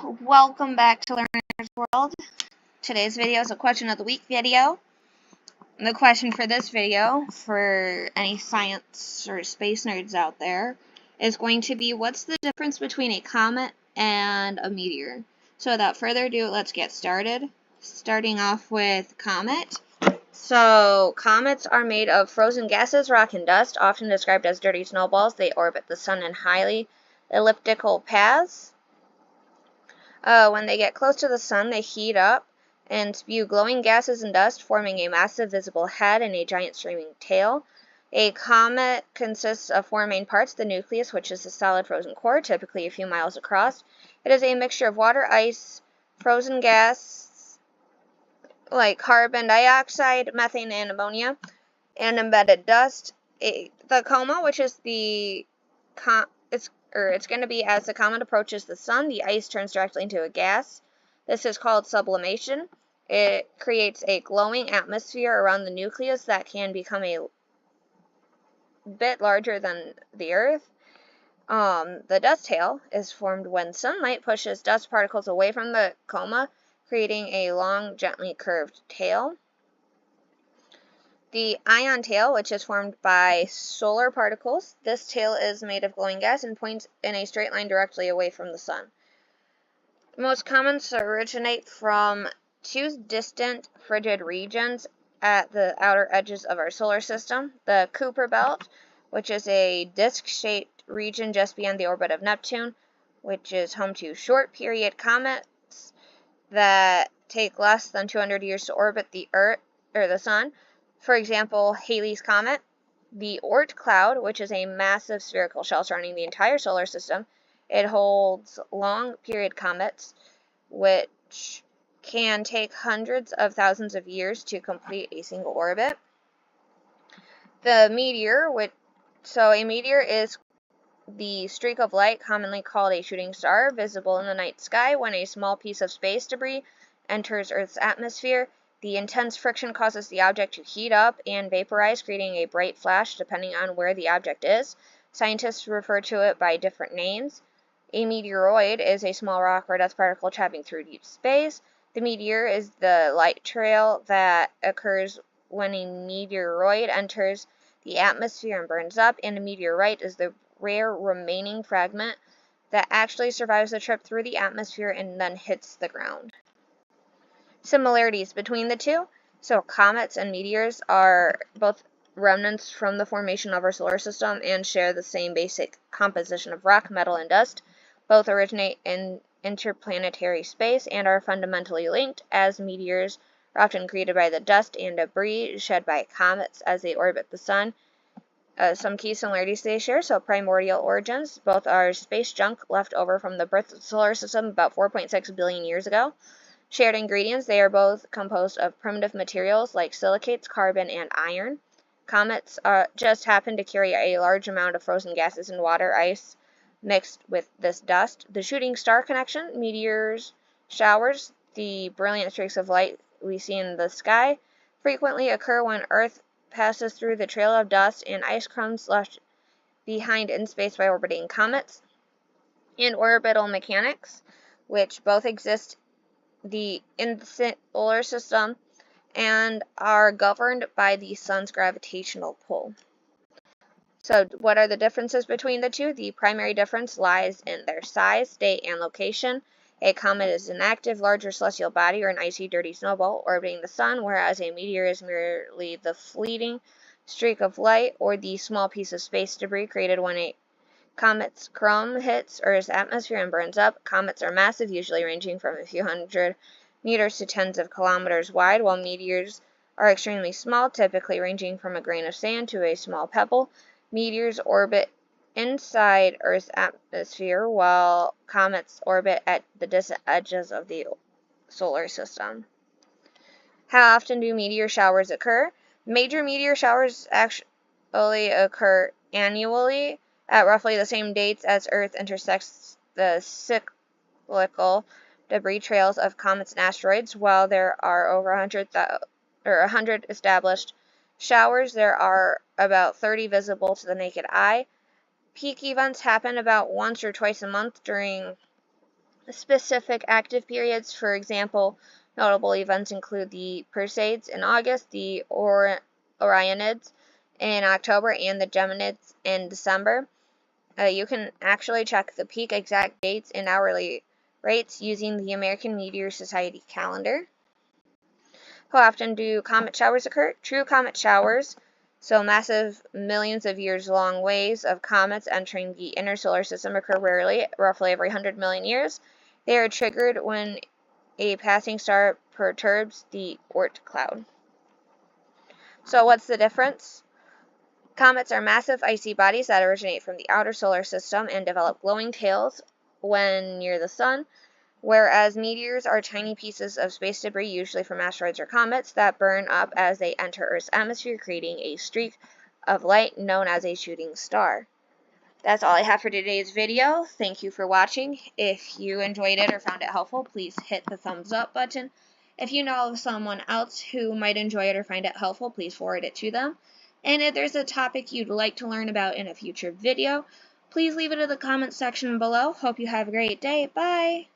welcome back to Learner's World. Today's video is a question of the week video. The question for this video, for any science or space nerds out there, is going to be, what's the difference between a comet and a meteor? So without further ado, let's get started. Starting off with comet. So comets are made of frozen gases, rock, and dust, often described as dirty snowballs. They orbit the sun in highly elliptical paths. When they get close to the sun, they heat up and spew glowing gases and dust, forming a massive visible head and a giant streaming tail. A comet consists of four main parts: the nucleus, which is a solid frozen core, typically a few miles across. It is a mixture of water, ice, frozen gas like carbon dioxide, methane, and ammonia, and embedded dust. The coma, which is it's going to be as the comet approaches the sun, the ice turns directly into a gas. This is called sublimation. It creates a glowing atmosphere around the nucleus that can become a bit larger than the Earth. The dust tail is formed when sunlight pushes dust particles away from the coma, creating a long, gently curved tail. The ion tail, which is formed by solar particles. This tail is made of glowing gas and points in a straight line directly away from the sun. Most comets originate from two distant frigid regions at the outer edges of our solar system. The Kuiper belt, which is a disc-shaped region just beyond the orbit of Neptune, which is home to short-period comets that take less than 200 years to orbit the Earth or the sun. For example, Halley's Comet. The Oort cloud, which is a massive spherical shell surrounding the entire solar system. It holds long-period comets, which can take hundreds of thousands of years to complete a single orbit. The meteor, a meteor is the streak of light commonly called a shooting star, visible in the night sky when a small piece of space debris enters Earth's atmosphere. The intense friction causes the object to heat up and vaporize, creating a bright flash depending on where the object is. Scientists refer to it by different names. A meteoroid is a small rock or dust particle traveling through deep space. The meteor is the light trail that occurs when a meteoroid enters the atmosphere and burns up, and a meteorite is the rare remaining fragment that actually survives the trip through the atmosphere and then hits the ground. Similarities between the two. So comets and meteors are both remnants from the formation of our solar system and share the same basic composition of rock, metal, and dust. Both originate in interplanetary space and are fundamentally linked, as meteors are often created by the dust and debris shed by comets as they orbit the sun. Some key similarities they share. So primordial origins. Both are space junk left over from the birth of the solar system about 4.6 billion years ago. Shared ingredients, they are both composed of primitive materials like silicates, carbon, and iron. Comets just happen to carry a large amount of frozen gases and water ice mixed with this dust. The shooting star connection, meteors, showers, the brilliant streaks of light we see in the sky, frequently occur when Earth passes through the trail of dust and ice crumbs left behind in space by orbiting comets. And orbital mechanics, which both exist in the solar system and are governed by the sun's gravitational pull. So what are the differences between the two? The primary difference lies in their size, date, and location. A comet is an active, larger celestial body or an icy, dirty snowball orbiting the sun, whereas a meteor is merely the fleeting streak of light or the small piece of space debris created when a comet's crumb hits Earth's atmosphere and burns up. Comets are massive, usually ranging from a few hundred meters to tens of kilometers wide, while meteors are extremely small, typically ranging from a grain of sand to a small pebble. Meteors orbit inside Earth's atmosphere, while comets orbit at the distant edges of the solar system. How often do meteor showers occur? Major meteor showers actually occur annually at roughly the same dates as Earth intersects the cyclical debris trails of comets and asteroids. While there are over 100 established showers, there are about 30 visible to the naked eye. Peak events happen about once or twice a month during specific active periods. For example, notable events include the Perseids in August, the Orionids in October, and the Geminids in December. You can actually check the peak exact dates and hourly rates using the American Meteor Society calendar. How often do comet showers occur? True comet showers, so massive millions of years long waves of comets entering the inner solar system, occur rarely, roughly every 100 million years. They are triggered when a passing star perturbs the Oort cloud. So what's the difference? Comets are massive icy bodies that originate from the outer solar system and develop glowing tails when near the sun, whereas meteors are tiny pieces of space debris, usually from asteroids or comets, that burn up as they enter Earth's atmosphere, creating a streak of light known as a shooting star. That's all I have for today's video. Thank you for watching. If you enjoyed it or found it helpful, please hit the thumbs up button. If you know of someone else who might enjoy it or find it helpful, please forward it to them. And if there's a topic you'd like to learn about in a future video, please leave it in the comments section below. Hope you have a great day. Bye!